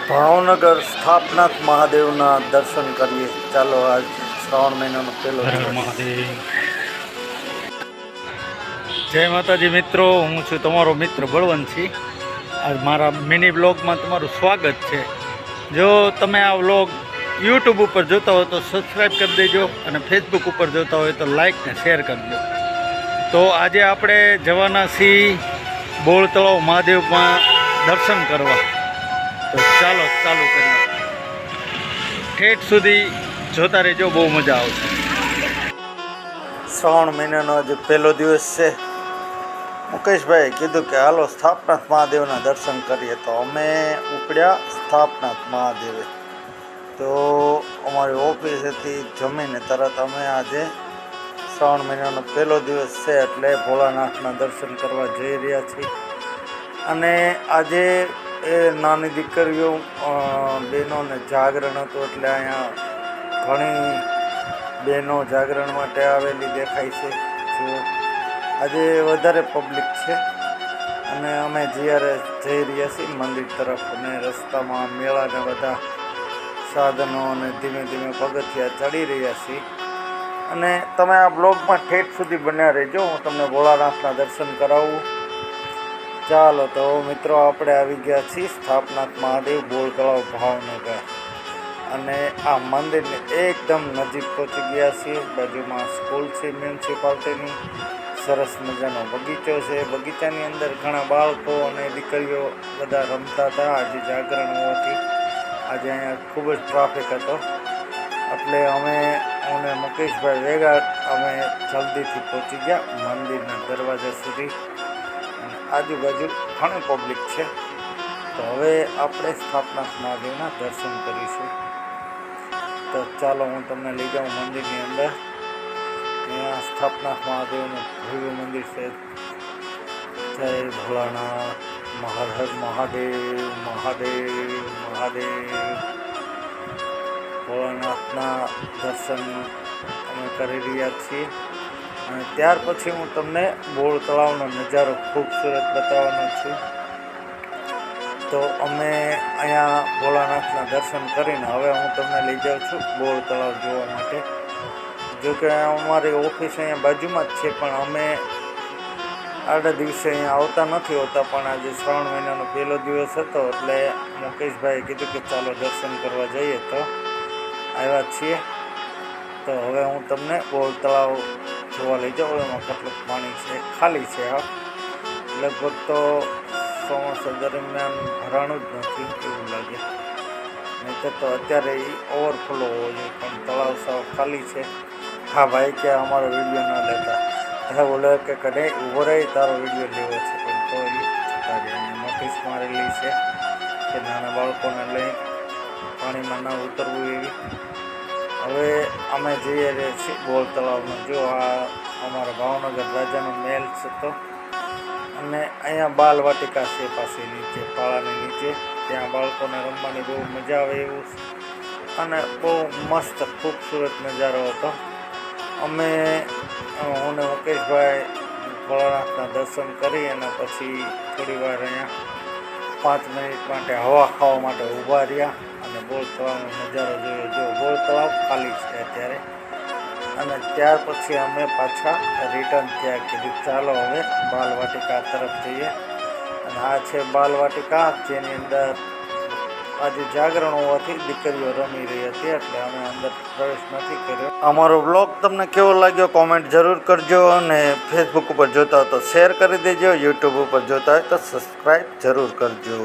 ભાવનગર સ્થાપનાથ મહાદેવના દર્શન કરીએ. ચાલો, આજ શ્રાવણ મહિનાનો પહેલો મહાદેવ. જય માતાજી મિત્રો, હું છું તમારો મિત્ર બળવંતસિંહ. આજ મારા મિની બ્લોગમાં તમારું સ્વાગત છે. જો તમે આ વ્લોગ યુટ્યુબ ઉપર જોતા હોય તો સબસ્ક્રાઈબ કરી દેજો, અને ફેસબુક ઉપર જોતા હોય તો લાઈક ને શેર કરજો. તો આજે આપણે જવાના છીએ બોળ તળાવ મહાદેવમાં દર્શન કરવા. તો ચાલો ચાલુ કરીએ. ઠેઠ સુધી જોતા રહેજો, બહુ મજા આવશે. શ્રાવણ મહિનાનો આજે પહેલો દિવસ છે. મુકેશભાઈ કીધું કે હાલો સ્થાપનાથ મહાદેવના દર્શન કરીએ, તો અમે ઉપડ્યા સ્થાપનાથ મહાદેવે. તો અમારી ઓફિસેથી જમીને તરત અમે આજે શ્રાવણ મહિનાનો પહેલો દિવસ છે એટલે ભોળાનાથના દર્શન કરવા જઈ રહ્યા છીએ. અને આજે એ નાની દીકરીઓ બહેનોને જાગરણ હતું, એટલે અહીંયા ઘણી બહેનો જાગરણ માટે આવેલી દેખાય છે. જો આજે વધારે પબ્લિક છે અને અમે જ્યારે જઈ રહ્યા છીએ મંદિર તરફ, અને રસ્તામાં મેળાના બધા સાધનો અને ધીમે ધીમે પગથિયા ચડી રહ્યા છીએ. અને તમે આ બ્લોગમાં ઠેઠ સુધી બન્યા રહેજો, હું તમને ભોળાનાથના દર્શન કરાવું. ચાલો તો મિત્રો, આપણે આવી ગયા છીએ સ્થાપનાથ મહાદેવ બોળ તળાવ ભાવનગર, અને આ મંદિરની એકદમ નજીક પહોંચી ગયા છીએ. બાજુમાં સ્કૂલ છે મ્યુનિસિપાલિટીની, સરસ મજાનો બગીચો છે. બગીચાની અંદર ઘણા બાળકો અને દીકરીઓ બધા રમતા હતા. આજે જાગરણ હોવાથી આજે અહીંયા ખૂબ જ ટ્રાફિક હતો, એટલે અમે અને મુકેશભાઈ વેગા અમે જલ્દીથી પહોંચી ગયા મંદિરના દરવાજા સુધી. આજુબાજુ ઘણી પબ્લિક છે. તો હવે આપણે સ્થાપનાથ મહાદેવના દર્શન કરીશું. તો ચાલો, હું તમને લઈ જાઉં મંદિરની અંદર. અહીંયા સ્થાપનાથ મહાદેવનું ભવ્ય મંદિર છે. જય ભોળાનાથ, મહાદેવ મહાદેવ મહાદેવ મહાદેવ. ભોળાનાથના દર્શન અમે કરી રહ્યા છીએ. અને ત્યાર પછી હું તમને બોળ તળાવનો નજારો ખૂબસૂરત બતાવવાનો છું. તો અમે અહીંયા ભોળાનાથના દર્શન કરીને હવે હું તમને લઈ જાઉં છું બોળ તળાવ જોવા માટે. જોકે અમારી ઓફિસ અહીંયા બાજુમાં જ છે, પણ અમે આડા દિવસે અહીંયા આવતા નથી હોતા. પણ આજે શ્રાવણ મહિનાનો પહેલો દિવસ હતો એટલે મુકેશભાઈએ કીધું કે ચાલો દર્શન કરવા જઈએ, તો આવ્યા છીએ. તો હવે હું તમને બોળ તળાવ જોવા લઈ જાઉં. એમાં કેટલું પાણી છે, ખાલી છે. હા, લગભગ તો ચોમાસા દરમિયાન ભરાણું જ નથી એવું લાગે, નહીં તો અત્યારે એ ઓવરફ્લો હોવો જોઈએ, પણ તળાવ સાવ ખાલી છે. હા ભાઈ, કે અમારો વિડીયો ન લેતા, એટલે બોલે કે કડે ઊભો રહી, તારો વિડીયો લેવો છે. પણ તો એ છૂટા જાય. નોટિસ મારેલી છે કે નાના બાળકોને લઈ પાણીમાં ના ઉતરવું એવી. હવે અમે જઈએ રહ્યા છીએ બોળ તળાવમાં. જો આ અમારા ભાવનગર રાજાનો મહેલ છે, તો અને અહીંયા બાલવાટિકા છે પાસે નીચે, પાળાની નીચે. ત્યાં બાળકોને રમવાની બહુ મજા આવે એવું, અને બહુ મસ્ત ખૂબસૂરત નજારો હતો. અમે હું ને મુકેશભાઈ ભોળાનાથના દર્શન કરી અને પછી થોડી વાર અહીંયા 5 મિનિટ માટે હવા ખાવા માટે ઊભા રહ્યા અને બોળ તળાવનો નજારો જોયો. જો બોળ તળાવ ખાલી છે અત્યારે. અને ત્યાર પછી અમે પાછા રિટર્ન થયા. કીધું ચાલો હવે બાલવાટિકા તરફ જઈએ. અને આ છે બાલવાટિકા, જેની અંદર આજે જાગરણ હોવાથી દીકરીઓ રમી રહી હતી, એટલે અમે અંદર પ્રવેશ નથી કર્યો. અમારો બ્લોગ તમને કેવો લાગ્યો કોમેન્ટ જરૂર કરજો, અને ફેસબુક ઉપર જોતા હોય તો શેર કરી દેજો, યુટ્યુબ ઉપર જોતા હોય તો સબસ્ક્રાઈબ જરૂર કરજો.